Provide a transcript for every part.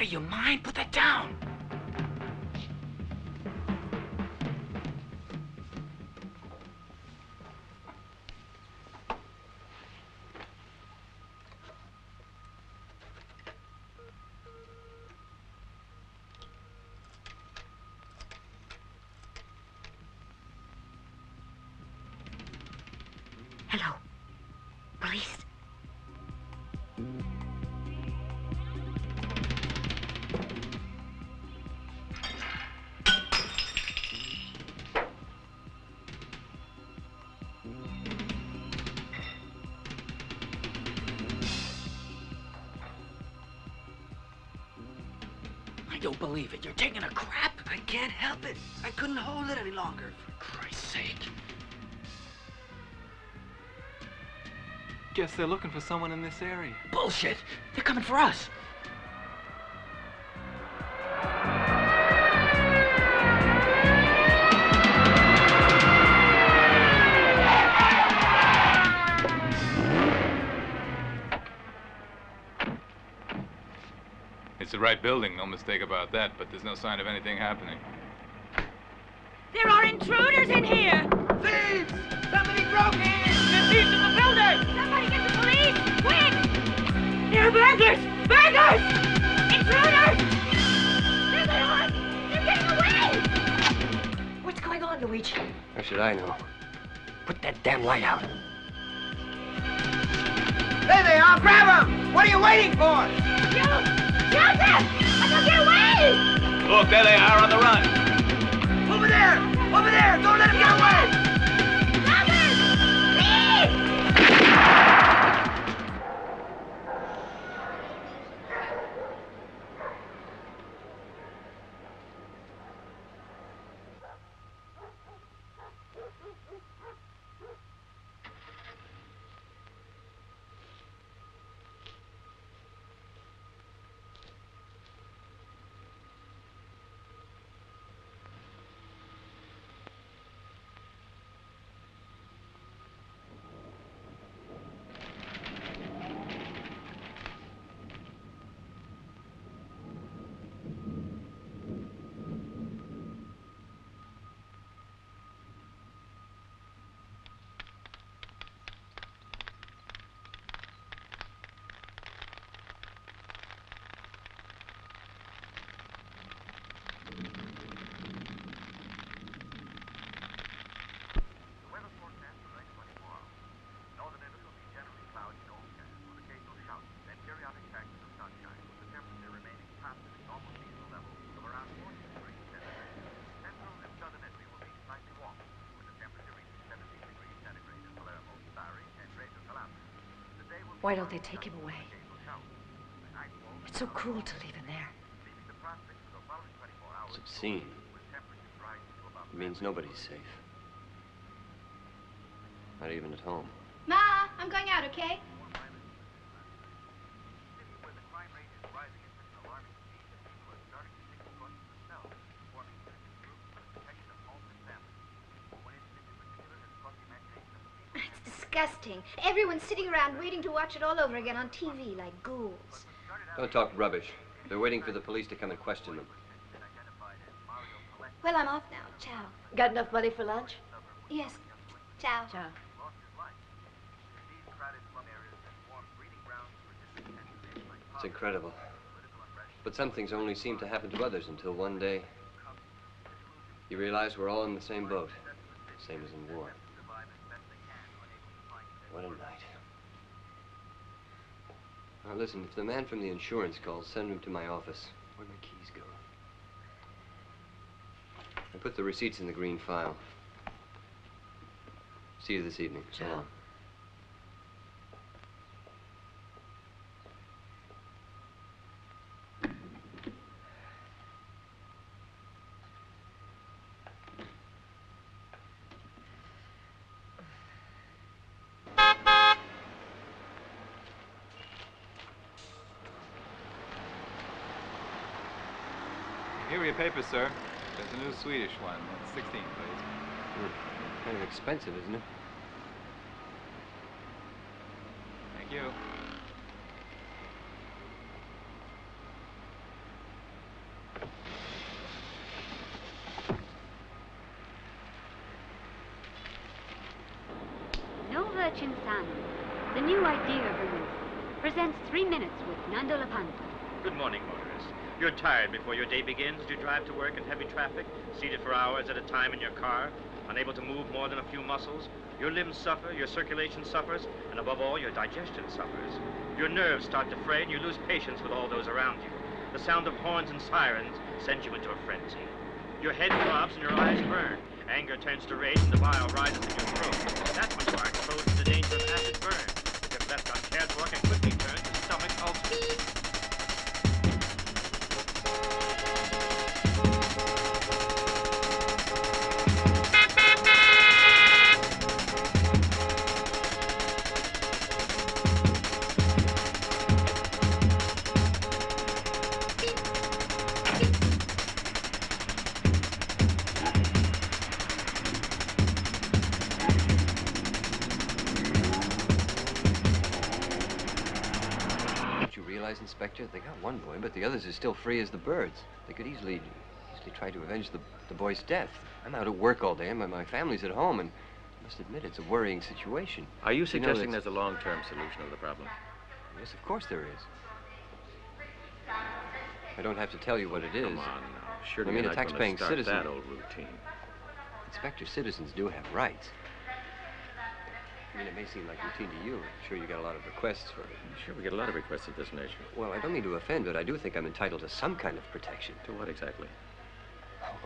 of your mind? Put that down. Hello. Police. I don't believe it. You're taking a crap? I can't help it. I couldn't hold it any longer. For Christ's sake. Guess they're looking for someone in this area. Bullshit. They're coming for us. It's the right building, no mistake about that, but there's no sign of anything happening. There are intruders in here! Thieves! Somebody broke in! The thieves in the building! Somebody get the police! Quick! They're burglars! Burglars! Intruders! There they are! They're getting away! What's going on, Luigi? How should I know? Put that damn light out. There they are! Grab them! What are you waiting for? Shoot them! I don't get away! Look, there they are on the run. Over there! Over there! Don't let him get away! Why don't they take him away? It's so cruel to leave him there. It's obscene. It means nobody's safe. Not even at home. Ma, I'm going out, okay? It's disgusting. Everyone's sitting around waiting to watch it all over again on TV like ghouls. Don't talk rubbish. They're waiting for the police to come and question them. Well, I'm off now. Ciao. Got enough money for lunch? Yes. Ciao. Ciao. It's incredible. But some things only seem to happen to others until one day you realize we're all in the same boat. Same as in war. What a night. Now listen, if the man from the insurance calls, send him to my office. Where'd my keys go? I put the receipts in the green file. See you this evening. So long. Here are your papers, sir. There's a new Swedish one. That's 16, please. Kind of expensive, isn't it? Thank you. Pisano, the new idea remover, presents 3 Minutes with Nando Lepanto. Good morning, motorists. You're tired before your day begins as you drive to work in heavy traffic, seated for hours at a time in your car, unable to move more than a few muscles. Your limbs suffer, your circulation suffers, and above all, your digestion suffers. Your nerves start to fray, and you lose patience with all those around you. The sound of horns and sirens sends you into a frenzy. Your head throbs and your eyes burn. Anger turns to rage, and the bile rises in your throat. That's when you are exposed to the danger of acid burn, which, if left uncared for, can quickly turn to stomach ulcers. Inspector, they got one boy, but the others are still free as the birds. They could easily try to avenge the boy's death. I'm out at work all day, and my family's at home, and I must admit it's a worrying situation. Are you suggesting there's a long-term solution of the problem? Yes, of course there is. I don't have to tell you what it is. Come on now. Surely I mean, you're a not gonna tax-paying start citizen. that old routine. Inspector, citizens do have rights. I mean, it may seem like routine to you. I'm sure you got a lot of requests for it. Sure, we get a lot of requests of this nature. Well, I don't mean to offend, but I do think I'm entitled to some kind of protection. To what exactly?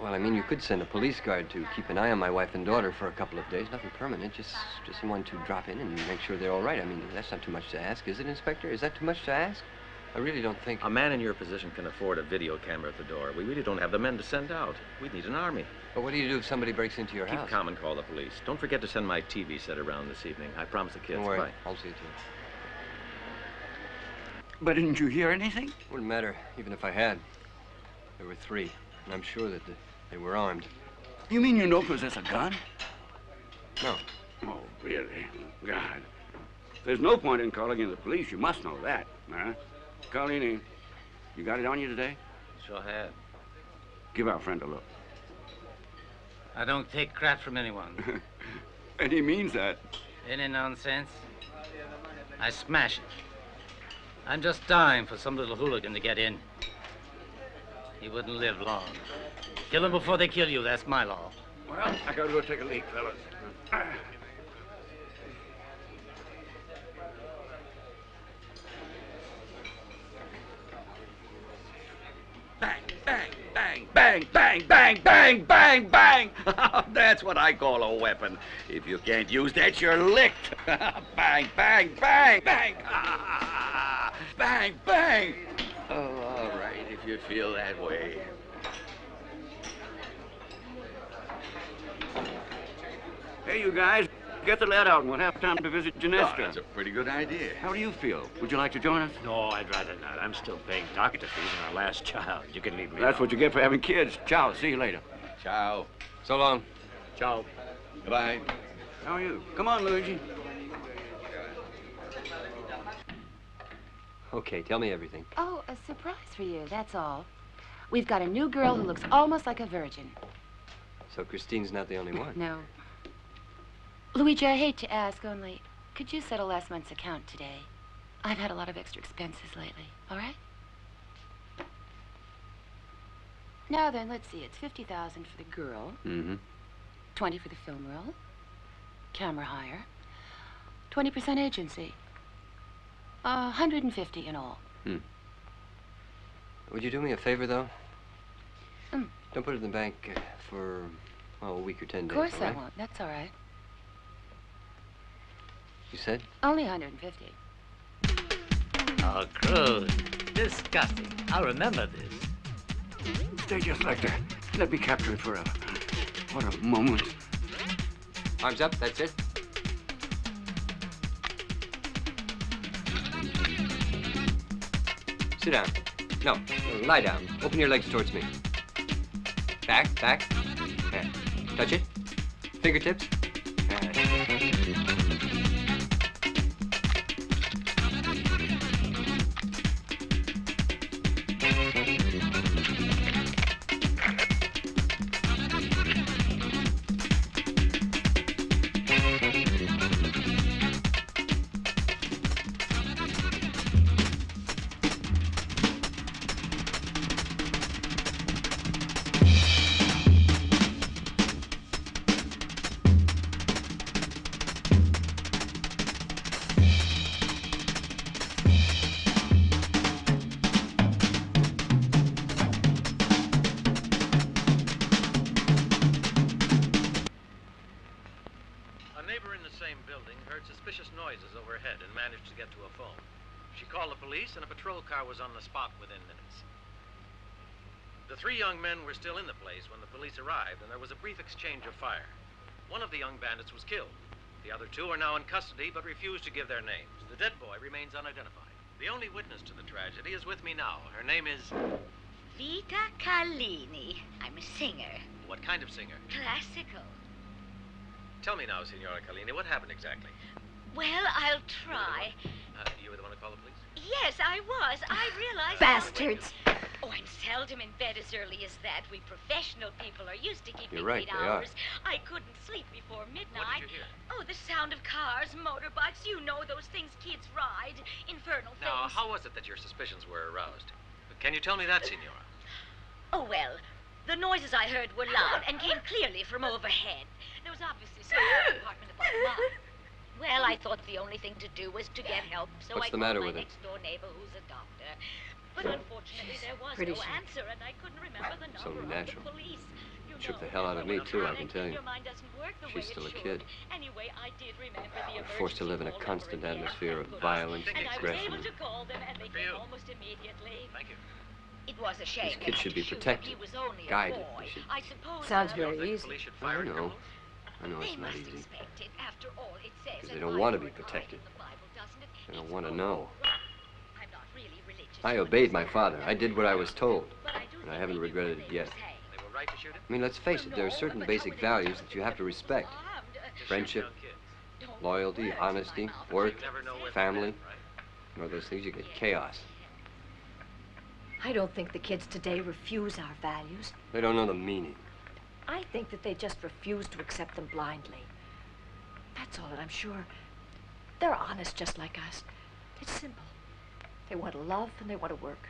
Well, I mean, you could send a police guard to keep an eye on my wife and daughter for a couple of days. Nothing permanent, just someone to drop in and make sure they're all right. I mean, that's not too much to ask, is it, Inspector? Is that too much to ask? I really don't think... A man in your position can afford a video camera at the door. We really don't have the men to send out. We need an army. But what do you do if somebody breaks into your house? Keep calm and call the police. Don't forget to send my TV set around this evening. I promise the kids. Don't worry. Bye. I'll see it to you. But didn't you hear anything? Wouldn't matter, even if I had. There were 3, and I'm sure that they were armed. You mean you don't possess a gun? No. Oh, really? God. There's no point in calling in the police. You must know that, huh? Carlini, you got it on you today? Sure have. Give our friend a look. I don't take crap from anyone. And he means that. Any nonsense? I smash it. I'm just dying for some little hooligan to get in. He wouldn't live long. Kill him before they kill you, that's my law. Well, I gotta go take a leak, fellas. Bang, bang, bang, bang, bang, bang, bang, bang, bang. That's what I call a weapon. If you can't use that, you're licked. Bang, bang, bang, bang. Bang, bang. Oh, all right, if you feel that way. Hey, you guys, get the lad out and we'll have time to visit Genestra. Oh, that's a pretty good idea. How do you feel? Would you like to join us? No, I'd rather not. I'm still paying doctor fees on our last child. You can leave me That's alone. what you get for having kids. Ciao, see you later. Ciao. So long. Ciao. Goodbye. How are you? Come on, Luigi. Okay, tell me everything. Oh, a surprise for you, that's all. We've got a new girl who looks almost like a virgin. So Christine's not the only one? No. Luigi, I hate to ask, only could you settle last month's account today? I've had a lot of extra expenses lately, all right? Now then, let's see, it's $50,000 for the girl. Mm-hmm. 20 for the film roll. Camera hire. 20% agency. 150 in all. Would you do me a favor, though? Mm. Don't put it in the bank for, well, a week or 10 days. Of course all I right? won't. That's all right. You said? Only 150. Oh, Cruz. Disgusting. I'll remember this. Stay just like that. Let me capture it forever. What a moment. Arms up, that's it. Sit down. No, lie down. Open your legs towards me. Back, back. Yeah. Touch it. Fingertips. head and managed to get to a phone. She called the police, and a patrol car was on the spot within minutes. The 3 young men were still in the place when the police arrived, and there was a brief exchange of fire. One of the young bandits was killed. The other 2 are now in custody, but refuse to give their names. The dead boy remains unidentified. The only witness to the tragedy is with me now. Her name is... Vita Carlini. I'm a singer. What kind of singer? Classical. Tell me now, Signora Carlini, what happened exactly? Well, I'll try. You were the one who called the police? Yes, I was. I realized... Bastards. Oh, I'm seldom in bed as early as that. We professional people are used to keeping You're right, 8 they are. hours. I couldn't sleep before midnight. What did you hear? Oh, the sound of cars, motorbikes, you know, those things kids ride. Infernal Now, things. how was it that your suspicions were aroused? Can you tell me that, Signora? Oh, well, the noises I heard were loud and came clearly from overhead. There was obviously some apartment above mine. Well, I thought the only thing to do was to get help, so What's I the called matter my with it? next-door neighbor, who's a doctor. But unfortunately, there was pretty no shook. answer, and I couldn't remember the It's number only of natural. the police. You Shook know, the hell out of me, too, I can tell you. Your mind doesn't work the She's way still it a should. kid. Anyway, I did remember the We're forced to live in a constant atmosphere of violence and and I was aggression. able to call them, and they came almost immediately. Thank you. It was a shame. These kids should be protected, He was only guided. a boy. They should- I suppose. Sounds You don't very think the easy. police should I fire know. criminals? I know They it's not must easy. expect it. After all, it says Because they in don't my want to be word protected. in the Bible, doesn't it? They don't It's want to all know. right. I'm not really religious, I you obeyed my understand. father. I did what I was told. But I do And I think haven't they knew regretted what it they yet. were saying. They were right to shoot him? I mean, let's face it, there are certain basic values that you have to respect. Friendship, loyalty, honesty, work, family. You know, those things, you get chaos. I don't think the kids today refuse our values. They don't know the meaning. I think that they just refuse to accept them blindly. That's all that I'm sure. They're honest just like us. It's simple. They want to love and they want to work.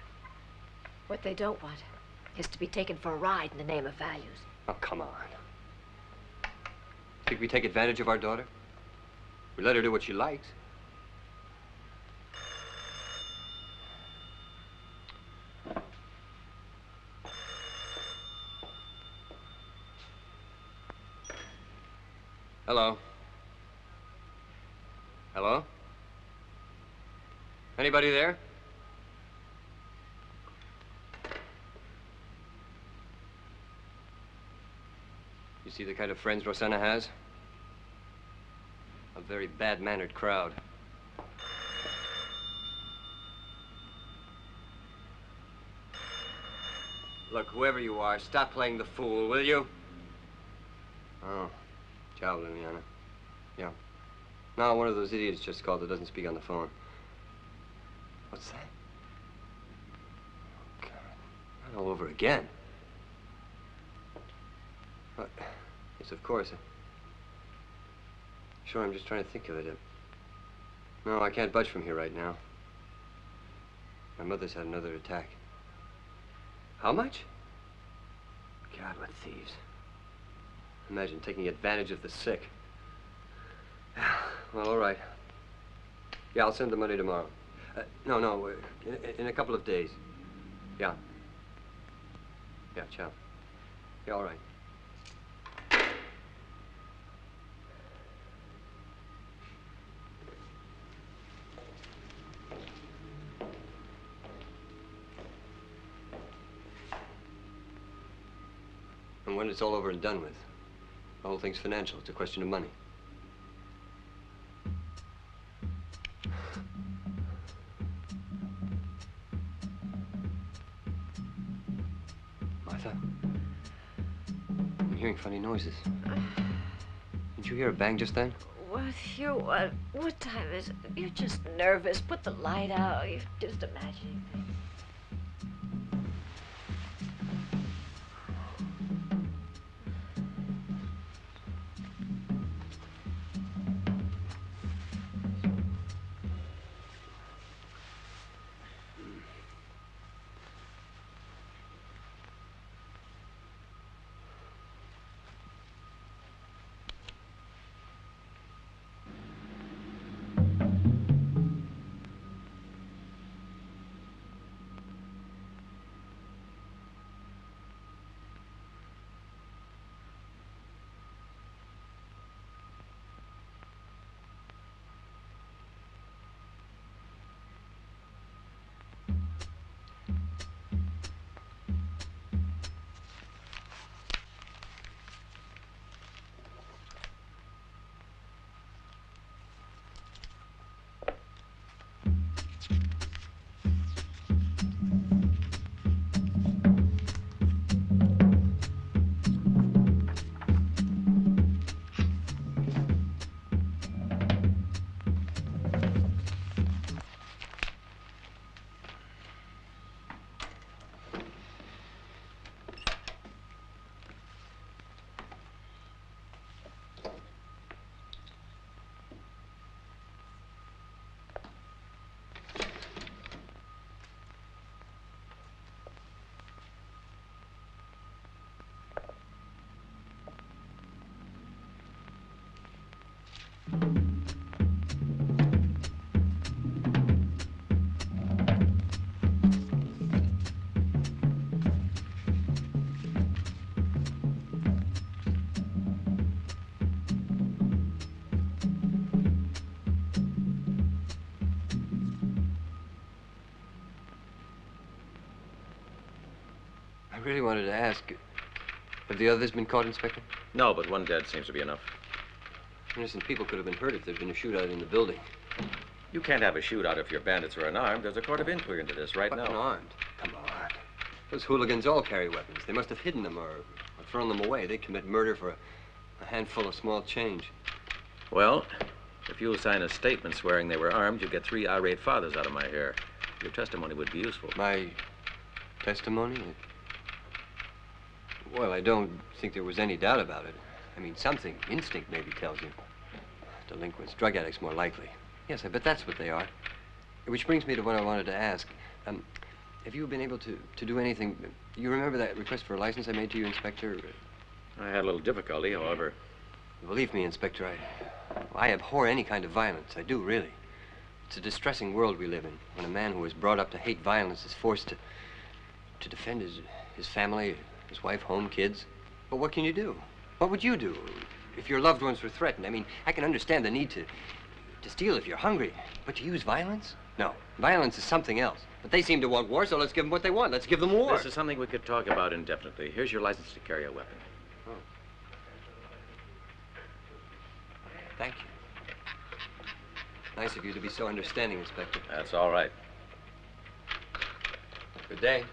What they don't want is to be taken for a ride in the name of values. Oh, come on. Think we take advantage of our daughter? We let her do what she likes. Hello? Hello? Anybody there? You see the kind of friends Rosanna has? A very bad-mannered crowd. Look, whoever you are, stop playing the fool, will you? Oh, ciao, Liliana. Yeah. No, one of those idiots just called that doesn't speak on the phone. What's that? Oh, God. Not all over again. What? Yes, of course. Sure, I'm just trying to think of it. No, I can't budge from here right now. My mother's had another attack. How much? God, what thieves. Imagine taking advantage of the sick. Well, all right. Yeah, I'll send the money tomorrow. No, in a couple of days. Yeah. Yeah, ciao. Yeah, all right. And when it's all over and done with, the whole thing's financial. It's a question of money. Martha, I'm hearing funny noises. Didn't you hear a bang just then? What time is it? You're just nervous. Put the light out. You're just imagining things. I really wanted to ask, have the others been caught, Inspector? No, but one dead seems to be enough. Innocent people could have been hurt if there'd been a shootout in the building. You can't have a shootout if your bandits are unarmed. There's a court of inquiry into this right now. Unarmed? Come on. Those hooligans all carry weapons. They must have hidden them or thrown them away. They commit murder for a handful of small change. Well, if you sign a statement swearing they were armed, you get 3 irate fathers out of my hair. Your testimony would be useful. My testimony? Well, I don't think there was any doubt about it. I mean, something, instinct maybe tells you. Delinquents, drug addicts more likely. Yes, I bet that's what they are. Which brings me to what I wanted to ask. Have you been able to do anything? You remember that request for a license I made to you, Inspector? I had a little difficulty, however. Believe me, Inspector, I abhor any kind of violence. I do, really. It's a distressing world we live in, when a man who is brought up to hate violence is forced to defend his family, his wife, home, kids. But what can you do? What would you do if your loved ones were threatened? I mean, I can understand the need to steal if you're hungry, but to use violence? No. Violence is something else. But they seem to want war, so let's give them what they want. Let's give them war. This is something we could talk about indefinitely. Here's your license to carry a weapon. Oh. Thank you. Nice of you to be so understanding, Inspector. That's all right. Good day.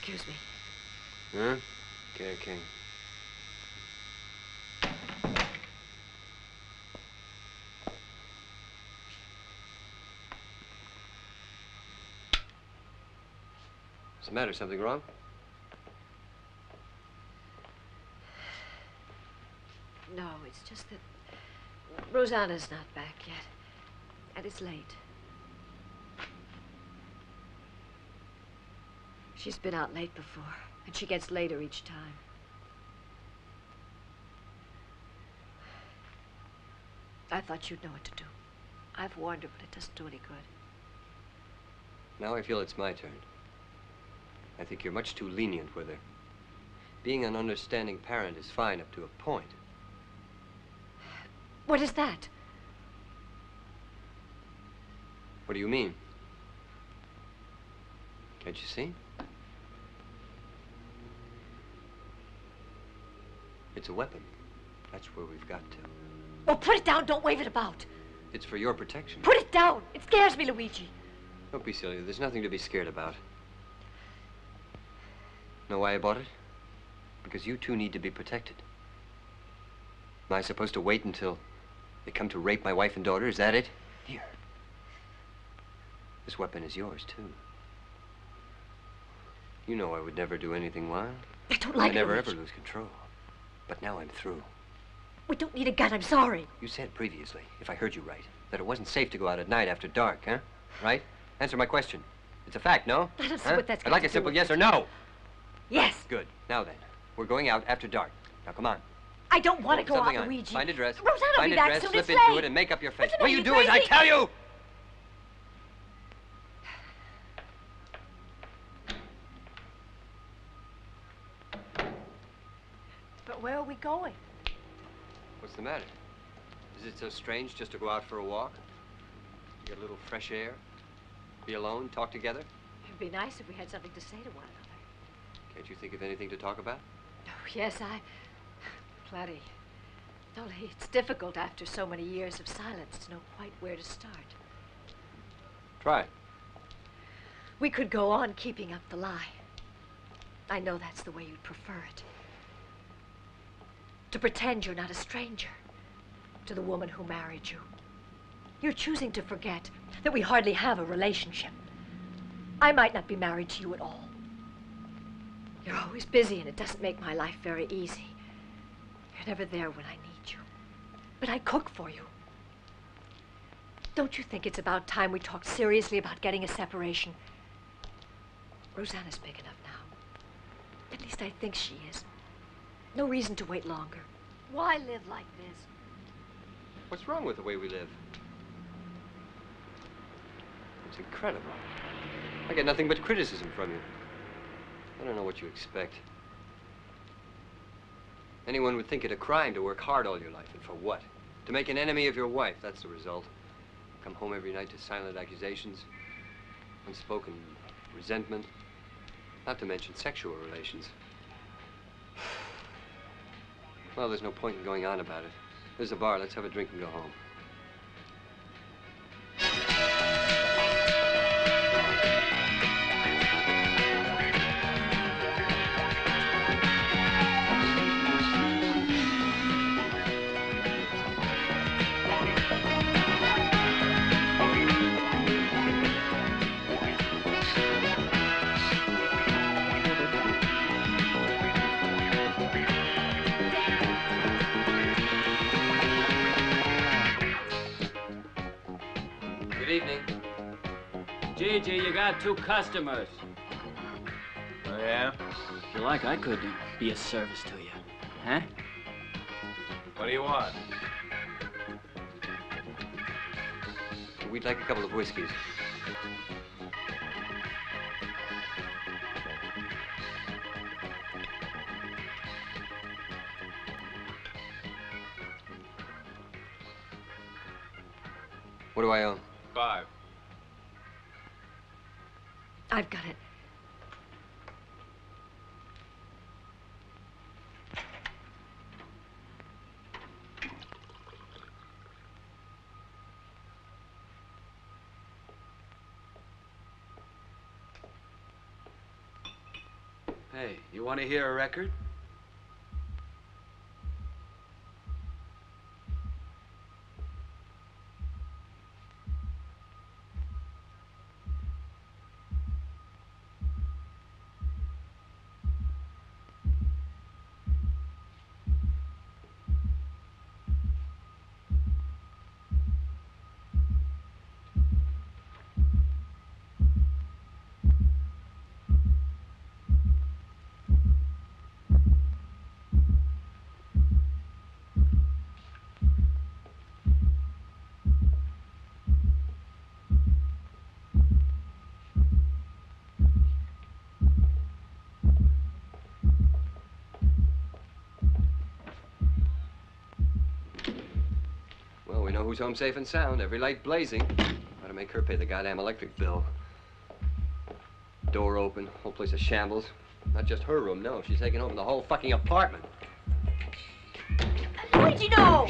Excuse me. Huh? Okay. What's the matter? Something wrong? No, it's just that Rosanna's not back yet. And it's late. She's been out late before, and she gets later each time. I thought you'd know what to do. I've warned her, but it doesn't do any good. Now I feel it's my turn. I think you're much too lenient with her. Being an understanding parent is fine up to a point. What is that? What do you mean? Can't you see? It's a weapon. That's where we've got to. Well, put it down. Don't wave it about. It's for your protection. Put it down. It scares me, Luigi. Don't be silly. There's nothing to be scared about. Know why I bought it? Because you two need to be protected. Am I supposed to wait until they come to rape my wife and daughter? Is that it? Here. This weapon is yours, too. You know I would never do anything wild. I don't like it, I never Luigi. ever lose control. But now I'm through. We don't need a gun. I'm sorry. You said previously, if I heard you right, that it wasn't safe to go out at night after dark, huh? Right? Answer my question. It's a fact, no? I don't see Huh? what that's I'd got like to a do simple with yes it. or no. Yes. Good. Now then, we're going out after dark. Now come on. I don't want to Put go out, something on. Luigi. Find a dress. Rosanna will Find be a back dress, soon. slip It's into late. it, and make up your face. What's the What matter? you You do as I crazy? tell you. But where are we going? What's the matter? Is it so strange just to go out for a walk? Get a little fresh air? Be alone? Talk together? It'd be nice if we had something to say to one another. Can't you think of anything to talk about? Oh, yes, plenty. Only it's difficult after so many years of silence to know quite where to start. Try. We could go on keeping up the lie. I know that's the way you'd prefer it. To pretend you're not a stranger to the woman who married you. You're choosing to forget that we hardly have a relationship. I might not be married to you at all. You're always busy, and it doesn't make my life very easy. You're never there when I need you. But I cook for you. Don't you think it's about time we talked seriously about getting a separation? Rosanna's big enough now. At least I think she is. No reason to wait longer. Why live like this? What's wrong with the way we live? It's incredible. I get nothing but criticism from you. I don't know what you expect. Anyone would think it a crime to work hard all your life, and for what? To make an enemy of your wife, that's the result. Come home every night to silent accusations, unspoken resentment, not to mention sexual relations. Well, there's no point in going on about it. There's a bar. Let's have a drink and go home. Good evening. Gigi, you got 2 customers. Oh, yeah? If you like, I could be of service to you. Huh? What do you want? We'd like a couple of whiskeys. What do I owe? 5. I've got it. Hey, you want to hear a record? Well, we know who's home safe and sound. Every light blazing. Ought to make her pay the goddamn electric bill. Door open, whole place a shambles. Not just her room, no. She's taking over the whole fucking apartment. Luigi, no!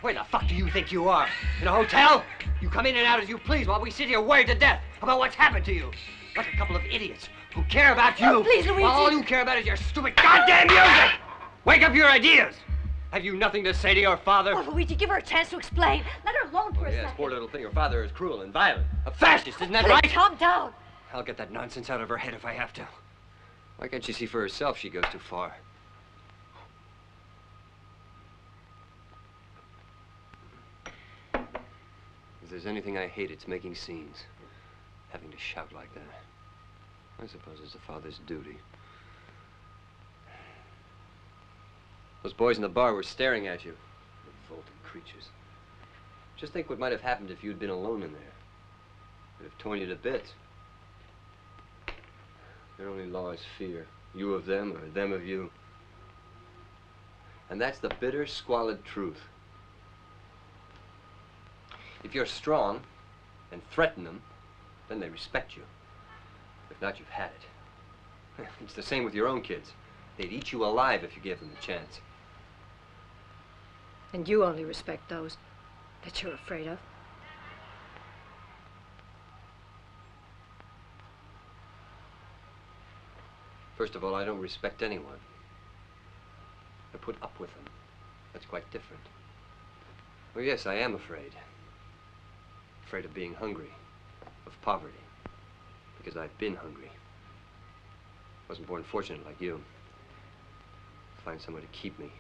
Where the fuck do you think you are? In a hotel? You come in and out as you please while we sit here worried to death about what's happened to you. Like a couple of idiots who care about you. Oh, please, Luigi. While all you care about is your stupid goddamn music! Wake up your ideas! Have you nothing to say to your father? Oh, Luigi, give her a chance to explain. Let her alone for a Yes, second. poor little thing. Her father is cruel and violent. A fascist, isn't that Please, right? calm down. I'll get that nonsense out of her head if I have to. Why can't she see for herself she goes too far? If there's anything I hate, it's making scenes. Having to shout like that. I suppose it's a father's duty. Those boys in the bar were staring at you. Revolting creatures. Just think what might have happened if you'd been alone in there. It would have torn you to bits. Their only law is fear. You of them or them of you. And that's the bitter, squalid truth. If you're strong and threaten them, then they respect you. If not, you've had it. It's the same with your own kids. They'd eat you alive if you gave them the chance. And you only respect those that you're afraid of. First of all, I don't respect anyone. I put up with them. That's quite different. Well, yes, I am afraid. Afraid of being hungry, of poverty. Because I've been hungry. Wasn't born fortunate like you. Find somewhere to keep me.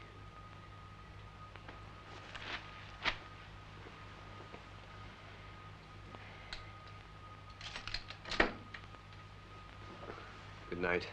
Good night.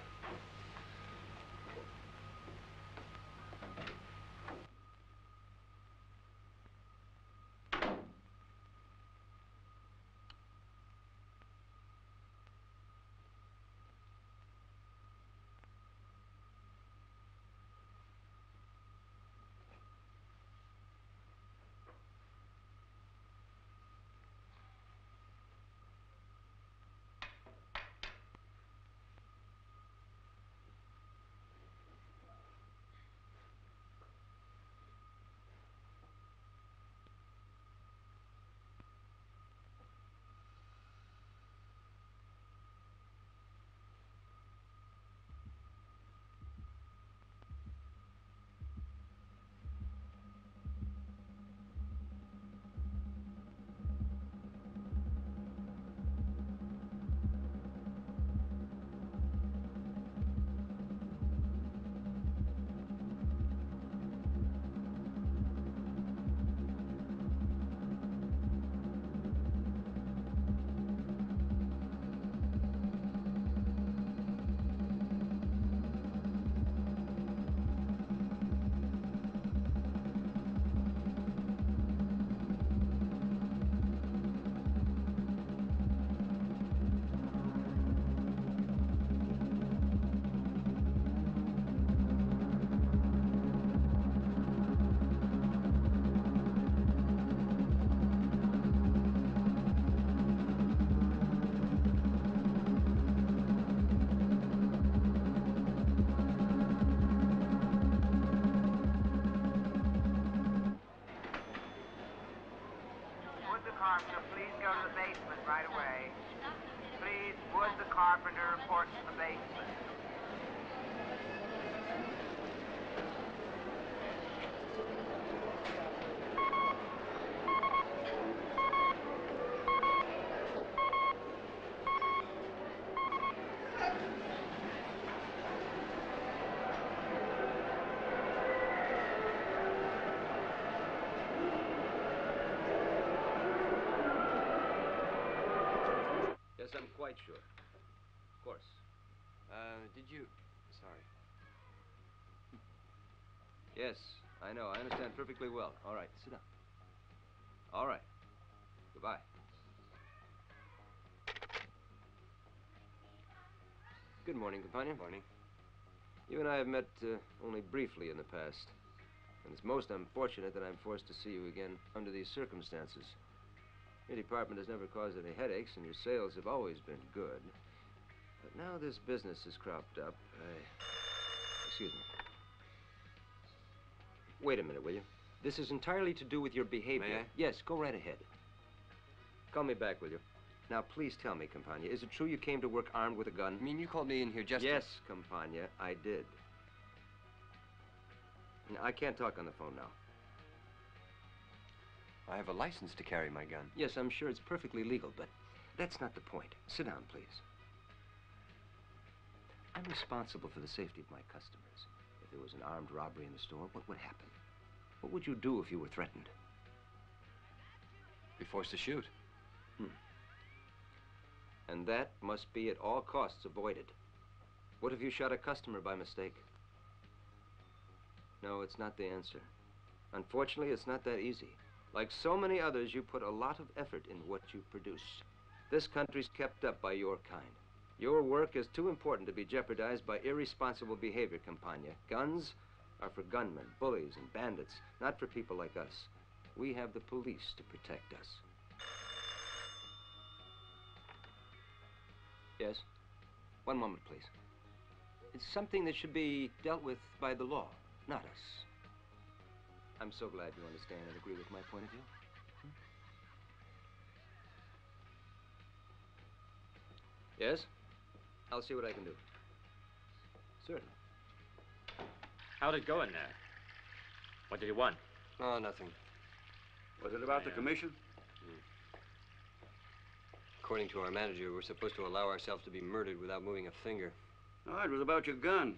Carpenter, please go to the basement right away. Please, Wood the Carpenter report to the basement. quite sure. Of course. Did you... Sorry. Yes, I know. I understand perfectly well. All right, sit down. All right. Goodbye. Good morning, companion. Morning. You and I have met only briefly in the past. And it's most unfortunate that I'm forced to see you again under these circumstances. Your department has never caused any headaches, and your sales have always been good. But now this business has cropped up. Excuse me. Wait a minute, will you? This is entirely to do with your behavior. May I? Yes, go right ahead. Call me back, will you? Now, please tell me, Campagna, is it true you came to work armed with a gun? I mean, you called me in here just Yes, Campagna, I did. I can't talk on the phone now. I have a license to carry my gun. Yes, I'm sure it's perfectly legal, but that's not the point. Sit down, please. I'm responsible for the safety of my customers. If there was an armed robbery in the store, what would happen? What would you do if you were threatened? Be forced to shoot. And that must be at all costs avoided. What if you shot a customer by mistake? No, it's not the answer. Unfortunately, it's not that easy. Like so many others, you put a lot of effort in what you produce. This country's kept up by your kind. Your work is too important to be jeopardized by irresponsible behavior, Campagna. Guns are for gunmen, bullies, and bandits, not for people like us. We have the police to protect us. Yes? One moment, please. It's something that should be dealt with by the law, not us. I'm so glad you understand and agree with my point of view. Yes? I'll see what I can do. Certainly. How'd it go in there? What did you want? Oh, nothing. Was it about the commission? According to our manager, we're supposed to allow ourselves to be murdered without moving a finger. No, it was about your gun.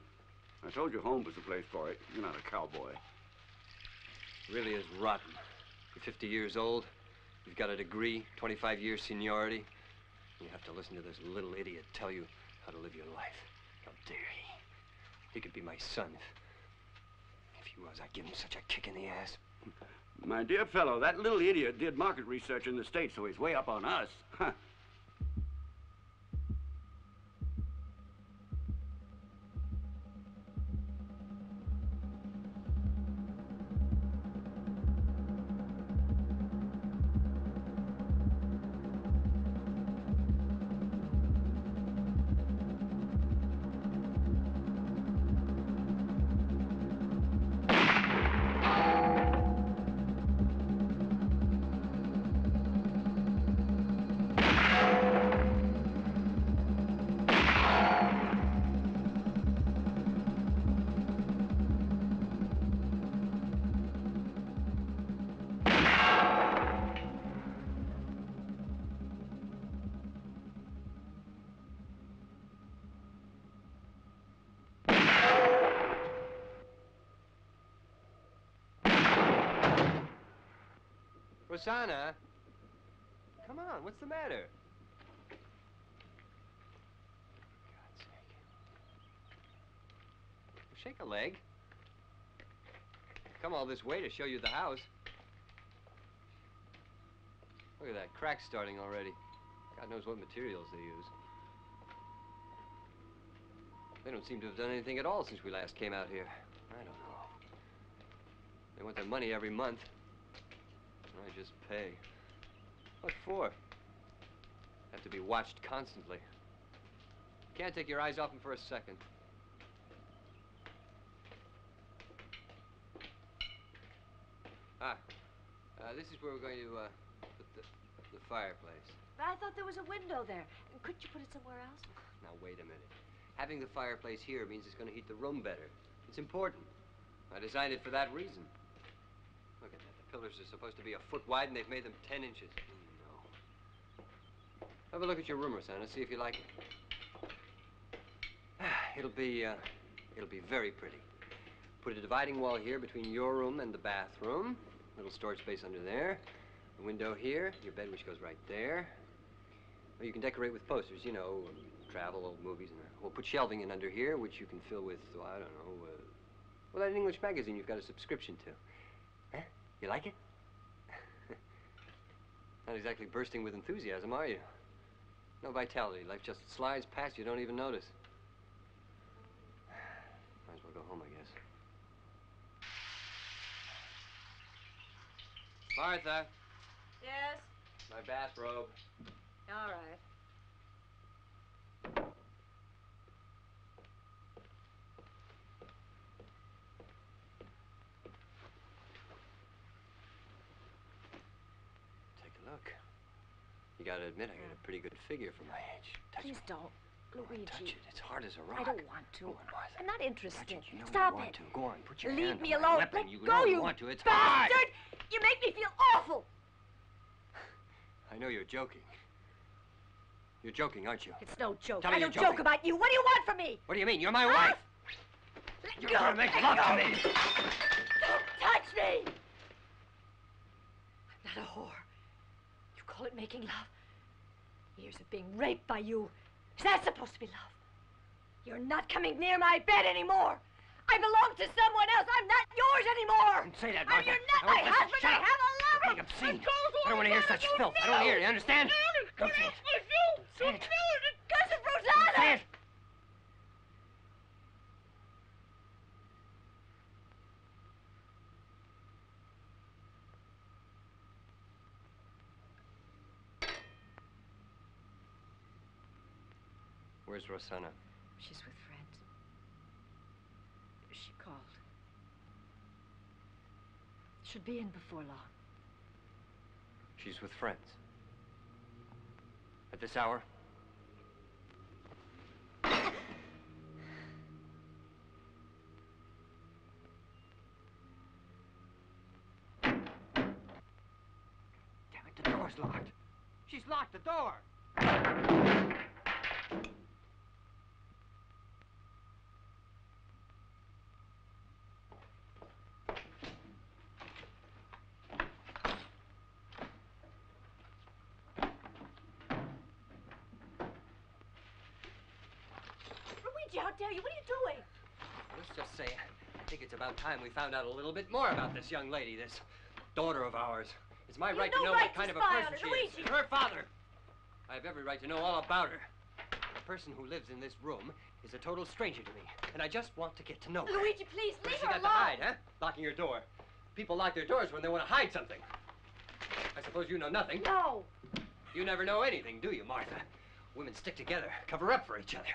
I told you home was the place for it. You're not a cowboy. It really is rotten. You're 50 years old. You've got a degree, 25 years seniority. You have to listen to this little idiot tell you how to live your life. How dare he? He could be my son. If he was, I'd give him such a kick in the ass. My dear fellow, that little idiot did market research in the States, so he's way up on us. Rosanna! Come on, what's the matter? For God's sake. Well, shake a leg. Come all this way to show you the house. Look at that, crack starting already. God knows what materials they use. They don't seem to have done anything at all since we last came out here. I don't know. They want their money every month. I just pay. What for? Have to be watched constantly. Can't take your eyes off them for a second. This is where we're going to put the fireplace. I thought there was a window there. Couldn't you put it somewhere else? Now, wait a minute. Having the fireplace here means it's going to heat the room better. It's important. I designed it for that reason. Look at that. The pillars are supposed to be a foot wide, and they've made them 10 inches. No. Have a look at your room, Rosanna. See if you like it. It'll be very pretty. Put a dividing wall here between your room and the bathroom. Little storage space under there. The window here. Your bed, which goes right there. Well, you can decorate with posters, you know, travel, old movies, and we'll put shelving in under here, which you can fill with, well, I don't know, well, that English magazine you've got a subscription to. Huh? You like it? Not exactly bursting with enthusiasm, are you? No vitality. Life just slides past you, don't even notice. Might as well go home, I guess. Martha, Yes? my bathrobe. All right. Take a look. You gotta admit, I got a pretty good figure for my age. Please don't. Luigi. Touch it. It's hard as a rock. I don't want to. Go on, Martha. I'm not interested. Touch it. You know Stop you want it. to. Go on, put your Leave hand me on my alone. weapon. Let You go, know you you want to. It's hard. bastard! You make me feel awful. I know you're joking. You're joking, aren't you? It's no joke. Tell me I you're don't joke joking. about you. What do you want from me? What do you mean? You're my wife. Let You're go. gonna make Let love go. to me. Don't touch me. I'm not a whore. You call it making love? Years of being raped by you. Is that supposed to be love? You're not coming near my bed anymore. I belong to someone else. I'm not yours anymore. Don't say that, And Martha. you're not I my won't listen. husband. Shut I up. have a lover. Being obscene. I don't want to hear such filth. I don't want to hear it. You understand? Don't say it. Don't say it. Cousin Rosanna. Say it. Where's Rosanna? She's with friends. She called. Should be in before long. She's with friends. At this hour? Damn it, the door's locked. She's locked the door. Luigi, how dare you? What are you doing? Let's just say, I think it's about time we found out a little bit more about this young lady, this daughter of ours. It's my right to know what kind of a person she is. And her father. I have every right to know all about her. The person who lives in this room is a total stranger to me, and I just want to get to know her. Luigi, please, What leave has she her got alone. to hide, huh? Locking her door. People lock their doors when they want to hide something. I suppose you know nothing. No. You never know anything, do you, Martha? Women stick together, cover up for each other.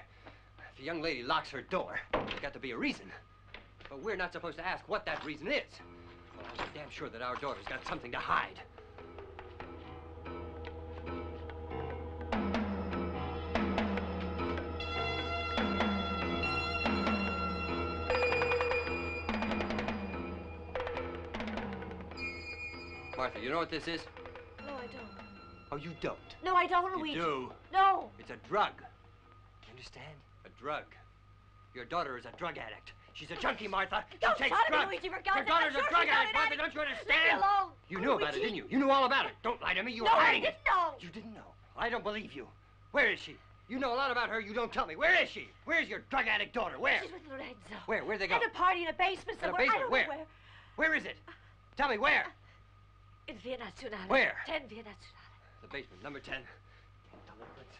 If a young lady locks her door, there's got to be a reason. But we're not supposed to ask what that reason is. I'm damn sure that our daughter's got something to hide. Martha, you know what this is? No, I don't. Oh, you don't? No, I don't, Luigi. You do. No. It's a drug. You understand? A drug. Your daughter is a drug addict. She's a junkie, Martha. Don't she takes tell me, drugs. Luigi, for Your God's sake. daughter's I'm a sure drug she's not addict, an Martha. addict. Don't you Leave understand? me alone. You knew about it, Luigi. didn't you? You knew all about it. Don't lie to me. You No, were I hiding didn't it. know. You didn't know. I don't believe you. Where is she? You know a lot about her. You don't tell me. Where is she? Where's your drug addict daughter? Where? She's with Lorenzo. Where? Where'd they go? At a party in a basement In a somewhere. I basement? don't Where? know where. Where is it? Tell me where. In Via Nazionale. Where? 10 Via Nazionale. The basement, number 10. Delinquents.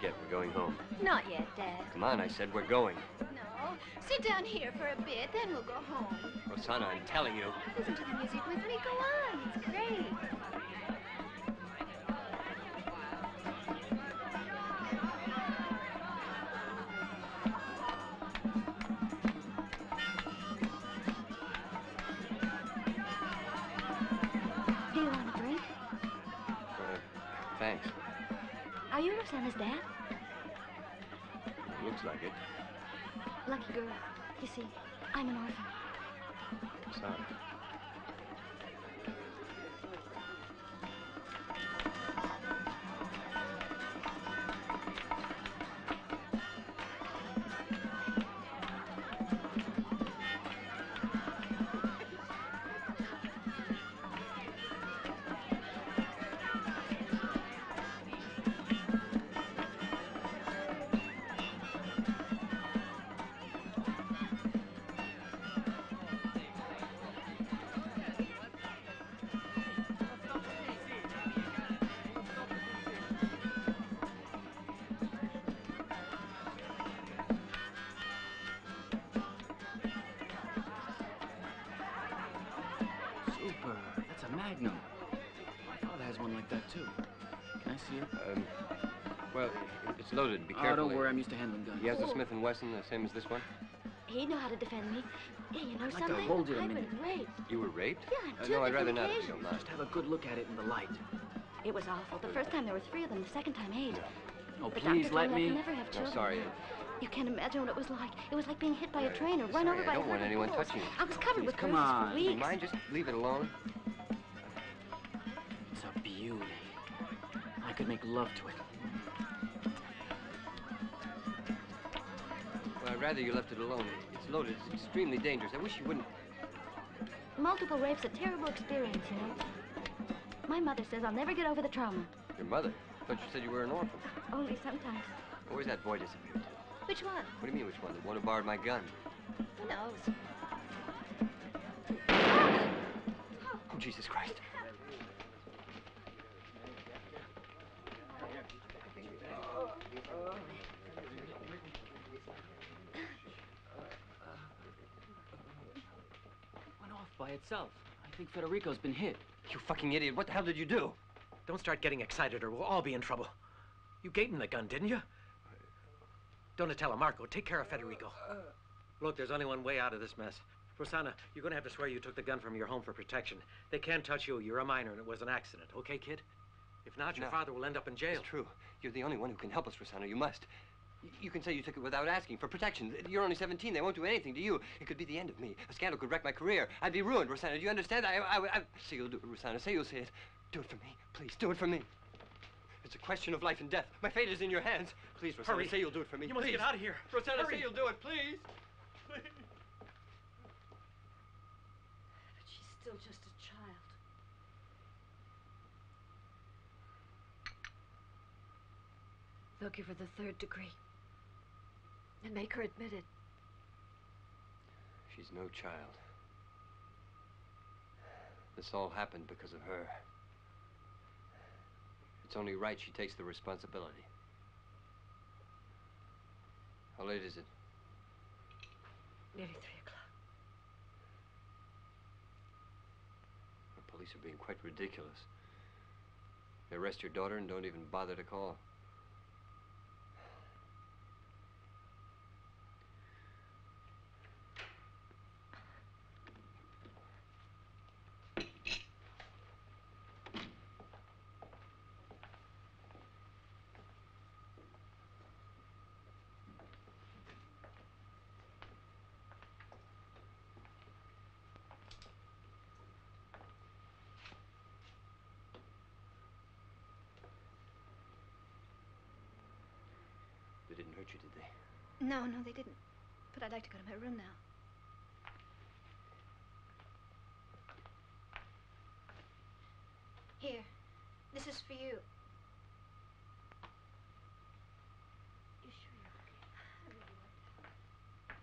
forget. We're going home. Not yet, Dad. Come on, I said we're going. No. Sit down here for a bit, then we'll go home. Rosanna, I'm telling you. Listen to the music with me. Go on. It's great. Do you want a drink? Thanks. Are you Rosanna's dad? Looks like it. Lucky girl. You see, I'm an orphan. Sorry. Super. That's a Magnum. My father has one like that, too. Can I see it? Well, it's loaded. Be Oh, careful. don't worry. I'm used to handling guns. He has a Smith & Wesson, the same as this one? He'd know how to defend me. Yeah, you know I'd like something? to hold it a I've minute. been raped. You were raped? Yeah, on two No, I'd rather different not, if you occasions. don't mind. Just have a good look at it in the light. It was awful. The first time there were 3 of them. The second time 8. Oh, The please doctor let told me I me. can never have children. sorry. You can't imagine what it was like. It was like being hit by a train or run over by I don't want 100 anyone bulls. touching you. I was covered with come bruises on. for Do you weeks. mind? Just leave it alone. It's a beauty. I could make love to it. Well, I'd rather you left it alone. It's loaded. It's extremely dangerous. I wish you wouldn't. Multiple rape's a terrible experience, you know. My mother says I'll never get over the trauma. Your mother? I thought you said you were an orphan. Only sometimes. Where's that boy disappeared to? Which one? What do you mean, which one? The one who borrowed my gun. Who knows? Oh, Jesus Christ. Went off by itself. I think Federico's been hit. You fucking idiot. What the hell did you do? Don't start getting excited or we'll all be in trouble. You gave him the gun, didn't you? Donatella, Marco, take care of Federico. Look, there's only one way out of this mess. Rosanna, you're going to have to swear you took the gun from your home for protection. They can't touch you. You're a minor and it was an accident. Okay, kid? If not, your father will end up in jail. It's true. You're the only one who can help us, Rosanna. You must. You can say you took it without asking, for protection. You're only 17. They won't do anything to you. It could be the end of me. A scandal could wreck my career. I'd be ruined, Rosanna. Do you understand? Say you'll do it, Rosanna. Say you'll say it. Do it for me. Please, do it for me. It's a question of life and death. My fate is in your hands. Please, Rosanna, Hurry. say you'll do it for me. You must Please. get out of here. Rosanna, Hurry. say you'll do it, please. Please. But she's still just a child. They'll give her the 3rd degree. And make her admit it. She's no child. This all happened because of her. It's only right she takes the responsibility. How late is it? Nearly 3 o'clock. The police are being quite ridiculous. They arrest your daughter and don't even bother to call. They didn't hurt you, did they? No, no, they didn't. But I'd like to go to my room now. Here. This is for you. You sure you're okay? I really like that.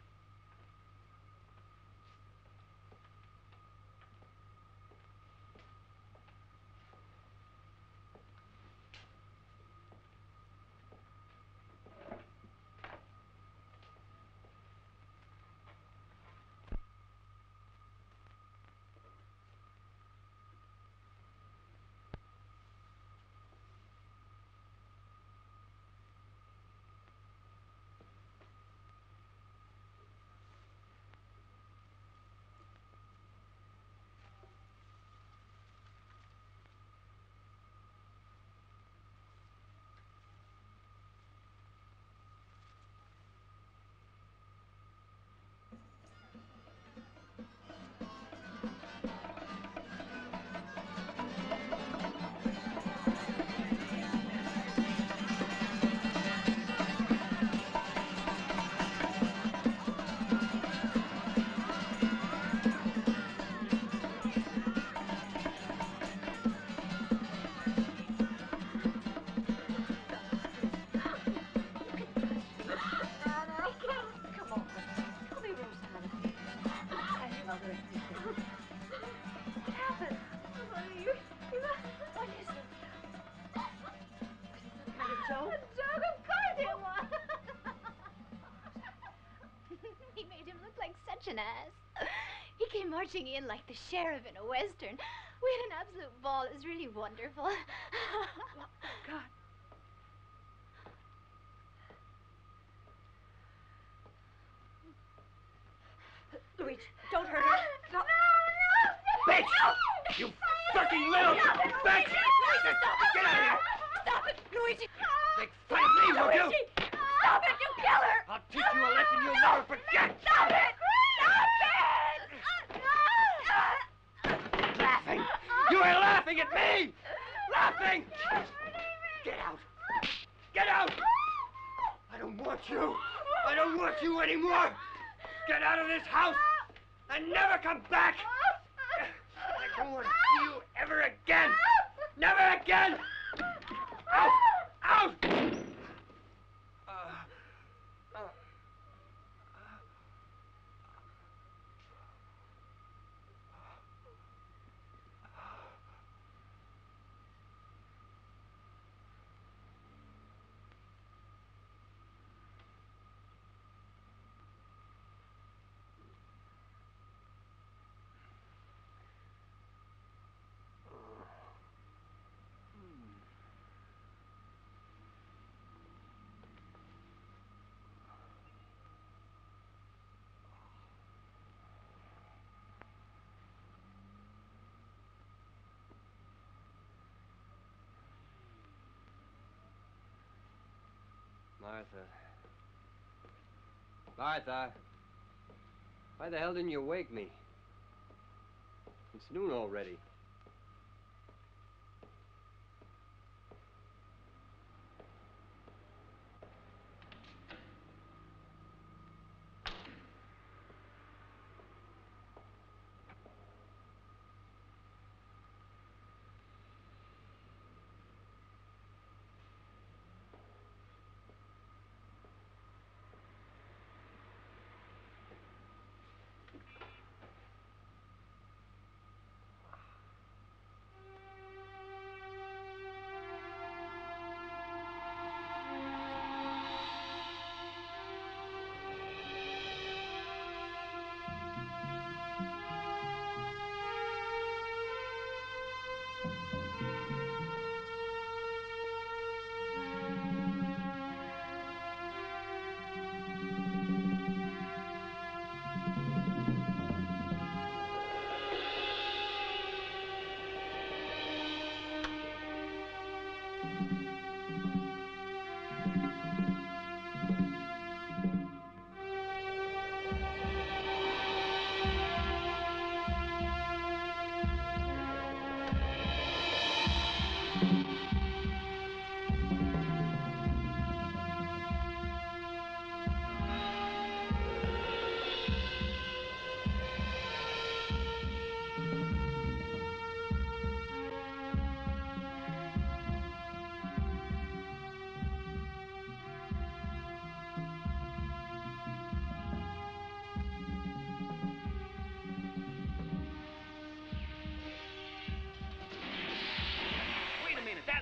joke? A joke? Of course it was. He made him look like such an ass. He came marching in like the sheriff in a western. We had an absolute ball. It was really wonderful. God. Luigi, don't hurt her. No. Bitch! You fucking little bitch! Luigi, stop it! Get out of here! Stop it, Luigi! Make fun of me, won't you? Luigi, stop it! You kill her! I'll teach you a lesson you'll never forget! Stop it! Stop it! Laughing! You were laughing at me! Laughing! Get out! Get out! I don't want you! I don't want you anymore! Get out of this house and never come back! I don't want to see you ever again! Never again! Out! Out! Martha. Martha. Why the hell didn't you wake me? It's noon already.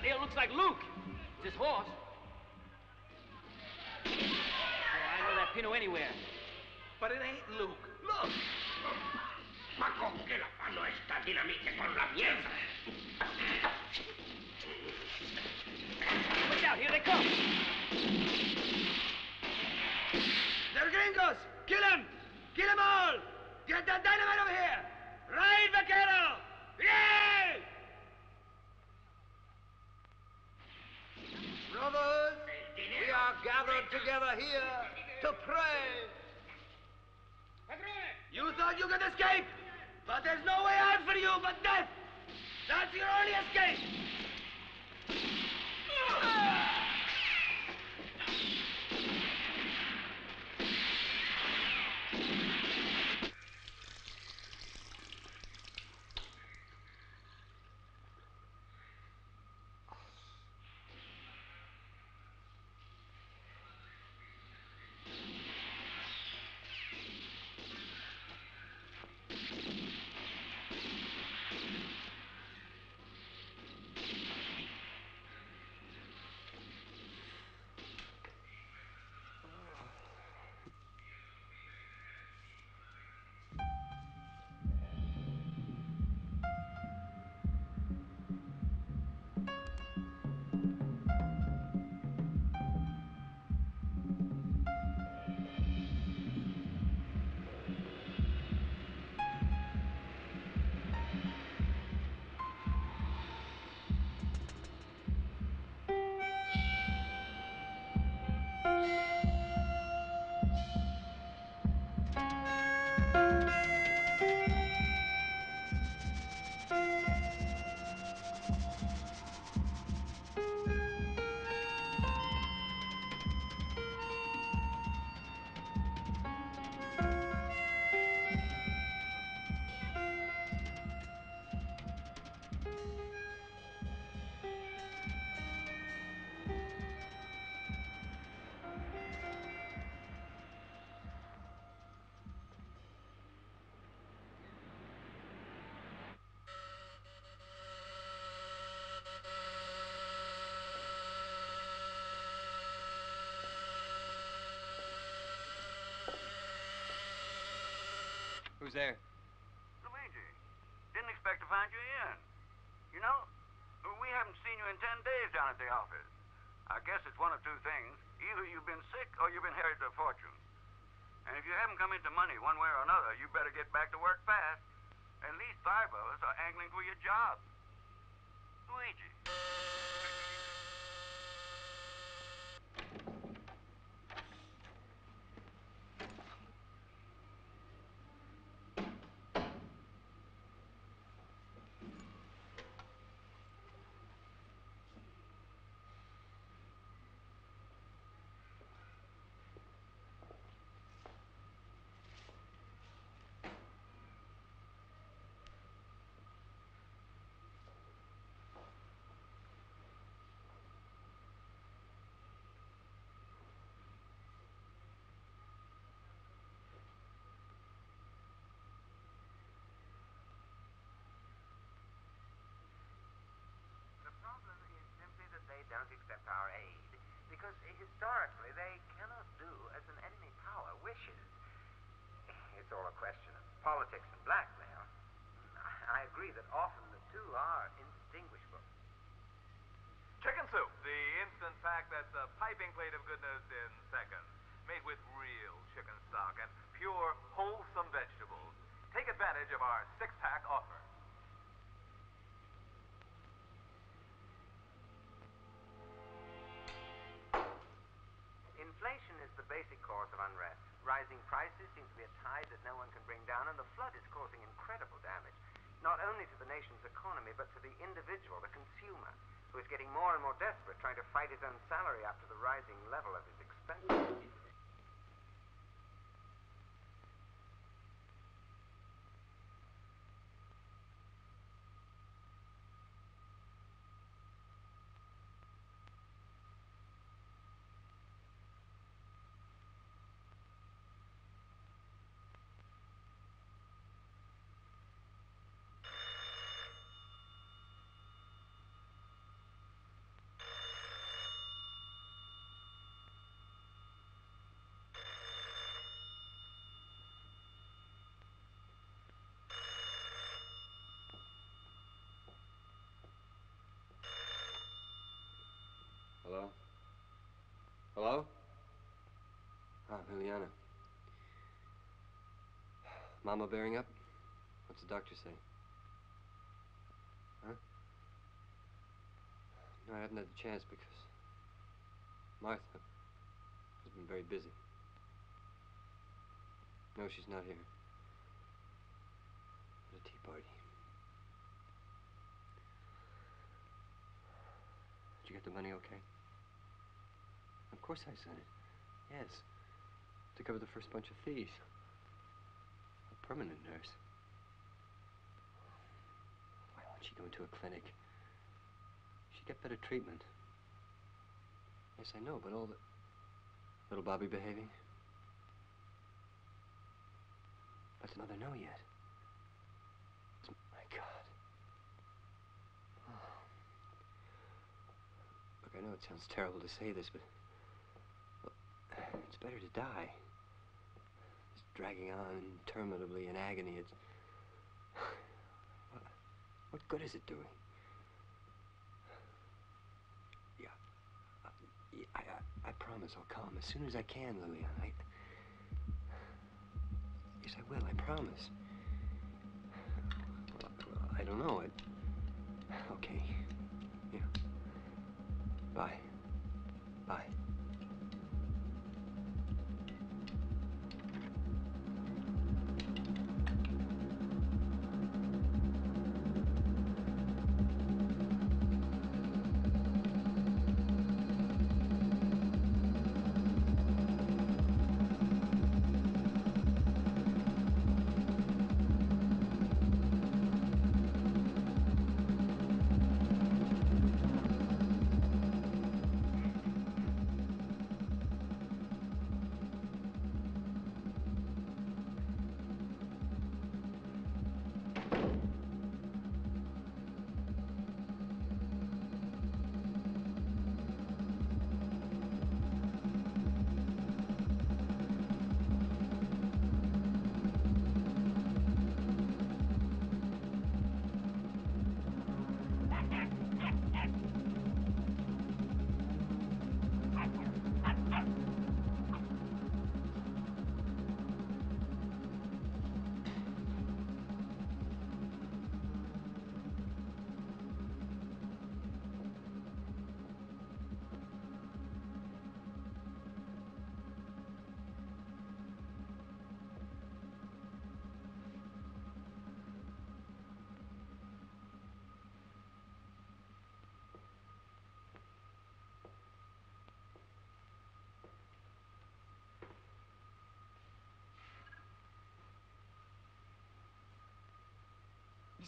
That looks like Luke. It's his horse. Oh, I know that Pino anywhere. But it ain't Luke. Look! Ma con che la fanno sta dinamite con la mierda? Look out, here they come. They're gringos! Kill them! Kill them all! Get that dynamite over here! Right, vaquero! Yay! Brothers, we are gathered together here to pray. You thought you could escape, but there's no way out for you but death. That's your only escape. Who's there? Luigi, didn't expect to find you in. You know, we haven't seen you in 10 days down at the office. I guess it's one of two things. Either you've been sick or you've inherited a fortune. And if you haven't come into money one way or another, you better get back to work fast. At least 5 of us are angling for your job. Luigi. They don't accept our aid because historically they cannot do as an enemy power wishes. It's all a question of politics and blackmail. I agree that often the two are indistinguishable. Chicken soup, the instant pack that's a piping plate of goodness in seconds. Made with real chicken stock and pure, wholesome vegetables. Take advantage of our 6-pack offer. Inflation is the basic cause of unrest. Rising prices seem to be a tide that no one can bring down, and the flood is causing incredible damage, not only to the nation's economy, but to the individual, the consumer, who is getting more and more desperate, trying to fight his own salary up to the rising level of his expenses. Hello? Hello? Ah, Liliana. Mama bearing up? What's the doctor say? Huh? No, I haven't had the chance because Martha has been very busy. No, she's not here. At a tea party. Did you get the money okay? Of course I sent it. Yes. To cover the first bunch of fees. A permanent nurse. Why won't she go into a clinic? She'd get better treatment. Yes, I know, but all the... Little Bobby behaving? Let the mother know yet. My God. Oh. Look, I know it sounds terrible to say this, but... Look, it's better to die. Just dragging on interminably in agony, it's... What good is it doing? Yeah. I promise I'll come as soon as I can, Lilian. Yes, I will. I promise. Well, I don't know. Okay. Yeah. Bye. Bye.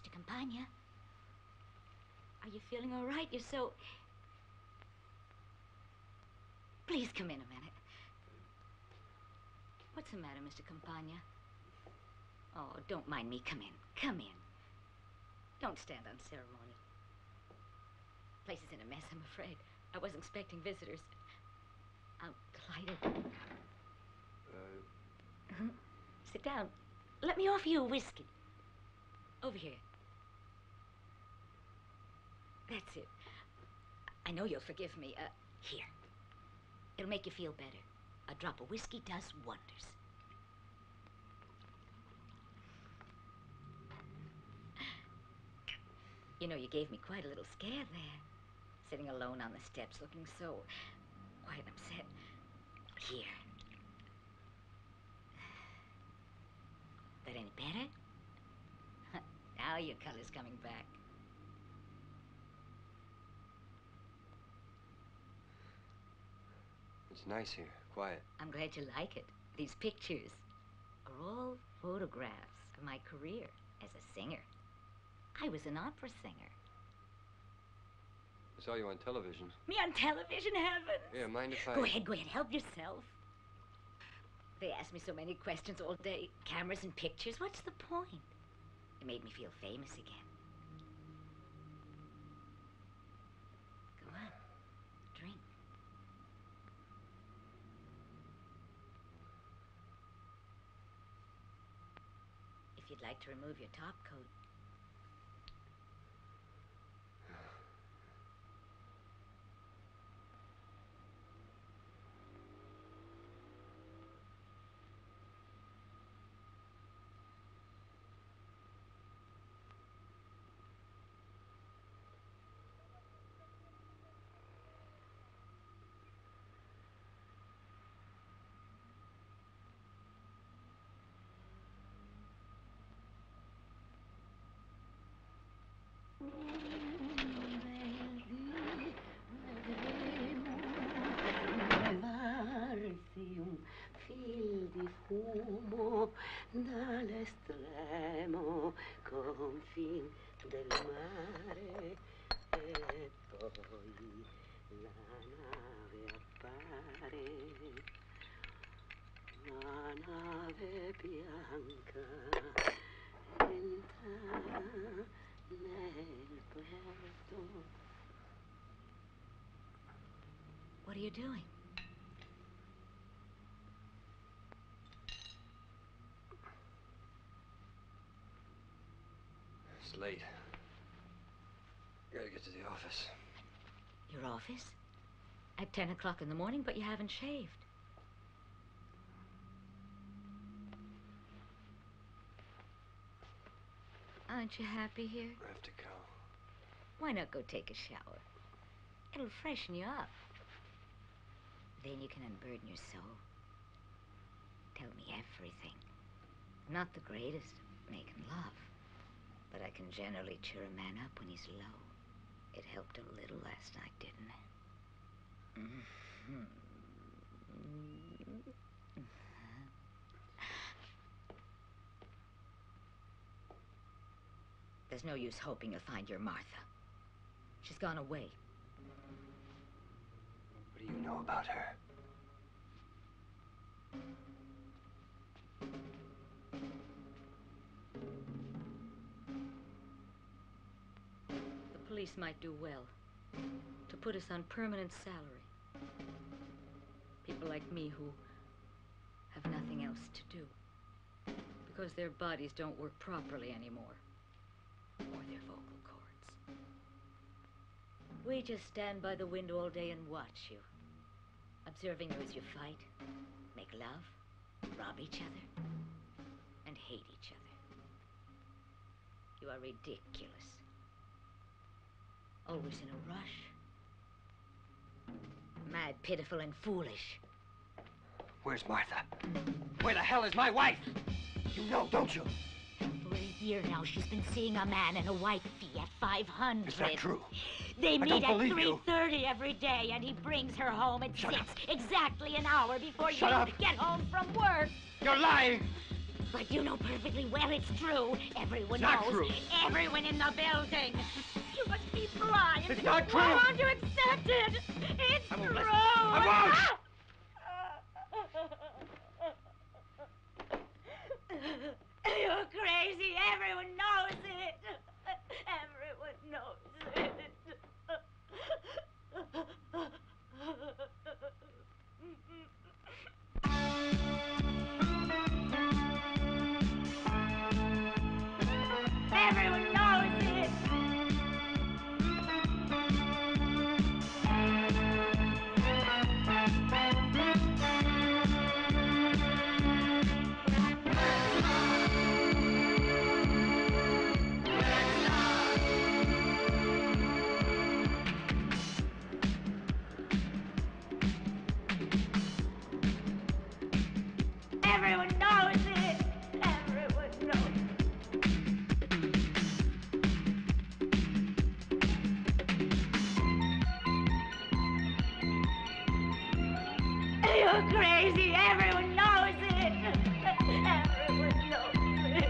Mr. Campagna. Are you feeling all right? You're so... Please come in a minute. What's the matter, Mr. Campagna? Oh, don't mind me. Come in. Come in. Don't stand on ceremony. Place is in a mess, I'm afraid. I wasn't expecting visitors. I'm delighted. Sit down. Let me offer you a whiskey. Over here. That's it. I know you'll forgive me. Here. It'll make you feel better. A drop of whiskey does wonders. You know, you gave me quite a little scare there. Sitting alone on the steps, looking so quite upset. Here. That any better? Now your color's coming back. It's nice here, quiet. I'm glad you like it. These pictures are all photographs of my career as a singer. I was an opera singer. I saw you on television. Me on television, heavens? Yeah, mind if I... Go ahead, help yourself. They asked me so many questions all day. Cameras and pictures, what's the point? It made me feel famous again. Go on, drink. If you'd like to remove your top coat. Levarsi un fil di fumo dall'estremo confin del mare e poi la nave appare, la nave bianca entra nel porto. What are you doing? It's late. Gotta get to the office. Your office? At 10 o'clock in the morning, but you haven't shaved. Aren't you happy here? I have to go. Why not go take a shower? It'll freshen you up. Then you can unburden your soul. Tell me everything. I'm not the greatest at making love, but I can generally cheer a man up when he's low. It helped a little last night, didn't it? There's no use hoping you'll find your Martha. She's gone away. What do you know about her? The police might do well to put us on permanent salary. People like me who have nothing else to do because their bodies don't work properly anymore, or their vocal cords. We just stand by the window all day and watch you, observing you as you fight, make love, rob each other, and hate each other. You are ridiculous. Always in a rush. Mad, pitiful, and foolish. Where's Martha? Where the hell is my wife? You know, don't you? For a year now, she's been seeing a man in a white fee at 500. It's not true. They meet at believe you. 3:30 every day, and he brings her home at 6, exactly an hour before Shut you up. get home from work. You're lying! But you know perfectly well it's true. Everyone Not knows. true. Everyone in the building. You must be blind. It's not true. Why won't you accept it? It's I won't true. listen. I won't. You're crazy. Everyone knows it. Everyone knows it. Everyone knows it. Everyone knows it. Everyone knows it. You're crazy. Everyone knows it. Everyone knows it.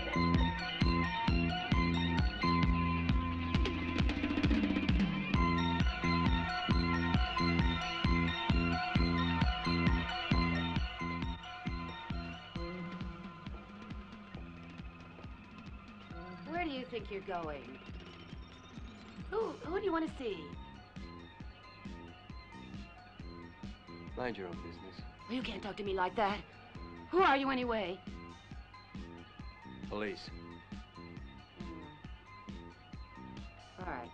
Where do you think you're going? Who do you want to see? Mind your own business. Well, you can't talk to me like that. Who are you anyway? Police. All right.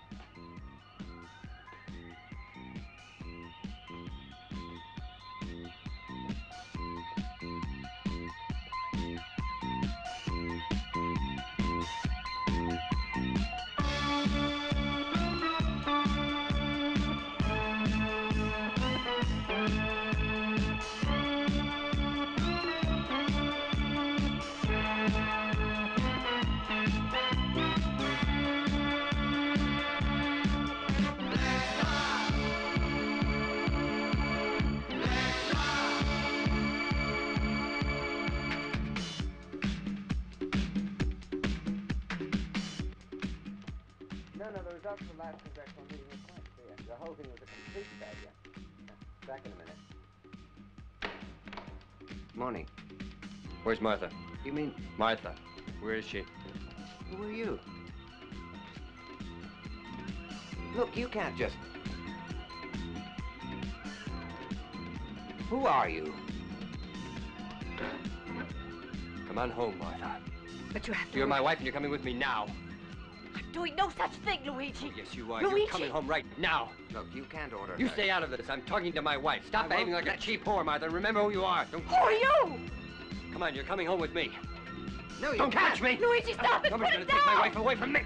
No, the results of the last congressional meeting were quite clear. The whole thing was a complete failure. Back in a minute. Morning. Where's Martha? You mean... Martha. Where is she? Who are you? Look, you can't just... Who are you? Come on home, Martha. But you have to... You're my wife and you're coming with me now. I'm doing no such thing, Luigi. Yes, you are. Luigi! You're coming home right now. Look, you can't order You her. stay out of this. I'm talking to my wife. Stop I behaving won't like a let cheap whore, Martha. Remember who you are. Don't... Who are you? Come on, you're coming home with me. No, you Don't can't. touch me! Luigi, stop it! Nobody's Put gonna it take my down! wife away from me.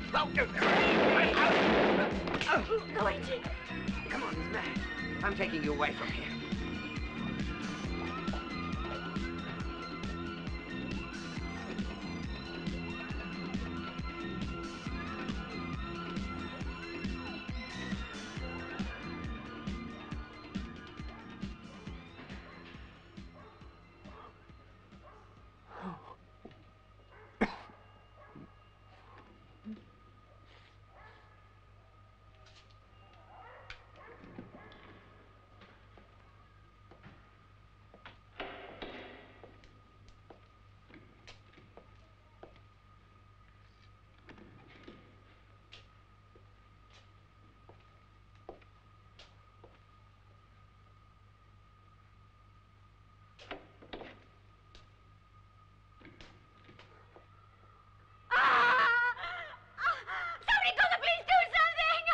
Luigi! Come on, he's mad. I'm taking you away from here. Somebody call the police, do something!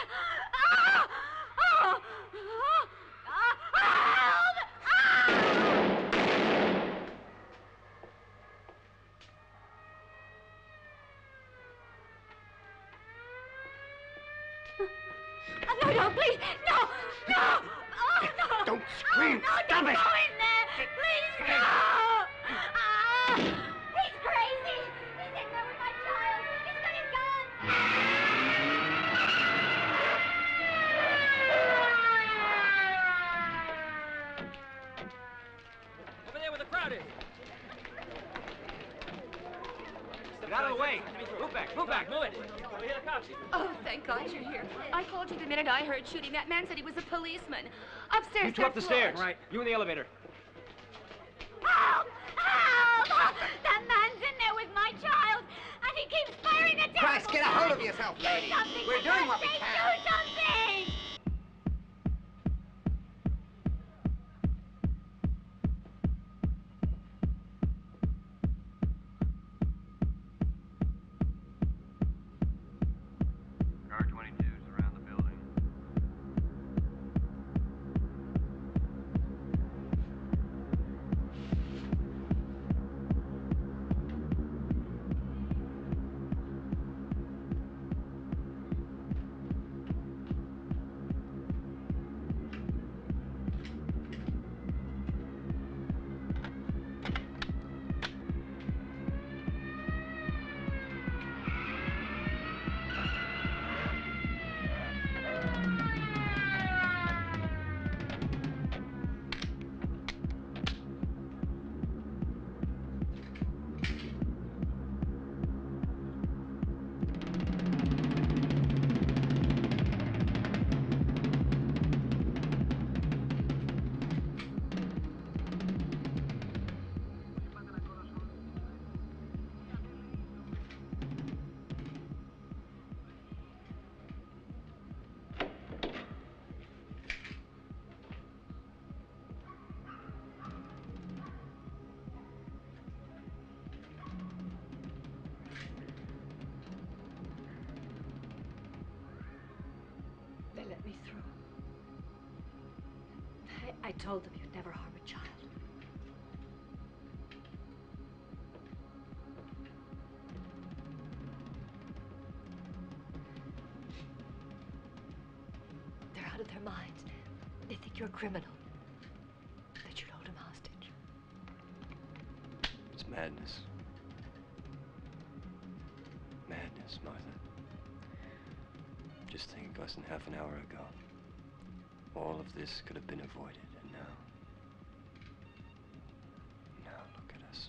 No, please, no! Oh, no! Don't scream! No, Stop don't it! go in there! Please, no! He's crazy! He's in there with my child! He's got his gun! Over there where the crowd is. away. Move back, move back, move it. Oh, thank God you're here. I called you the minute I heard shooting. That man said he was a policeman. Upstairs, You two up the third floor. stairs. Right. You in the elevator. Help! Help! That man's in there with my child, and he keeps firing at Christ, get a hold of yourself, lady. Do something, We're for doing God's what we sake, can. Do something! Car 22's around the building. They let me through. I told them you'd never harm a child. They're out of their minds. They think you're a criminal. That you'd hold him hostage. It's madness. Madness, Martha. Just think, less than half an hour ago, all of this could have been avoided, and now look at us.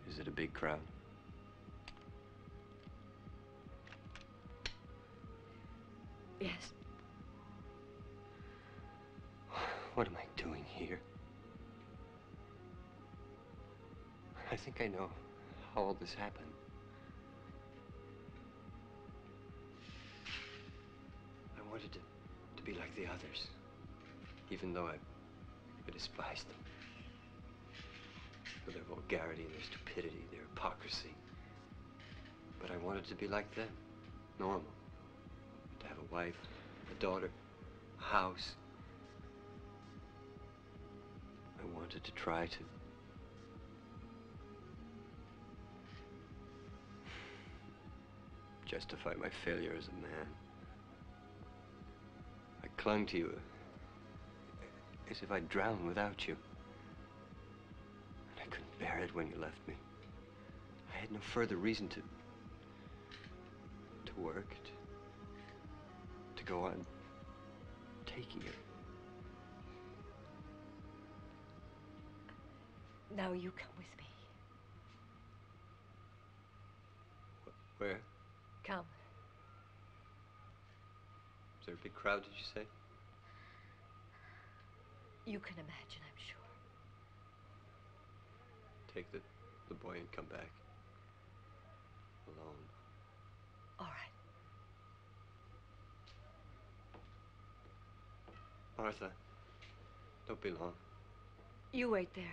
Is it a big crowd? Yes. What am I doing here? I think I know how all this happened. I wanted to be like the others, even though I despised them. For their vulgarity, their stupidity, their hypocrisy. But I wanted to be like them, normal. To have a wife, a daughter, a house. I wanted to try to justify my failure as a man. I clung to you as if I'd drown without you. And I couldn't bear it when you left me. I had no further reason to work, to go on taking it. Now you come with me. Where? Come. Is there a big crowd, did you say? You can imagine, I'm sure. Take the boy and come back. Alone. All right. Martha, don't be long. You wait there.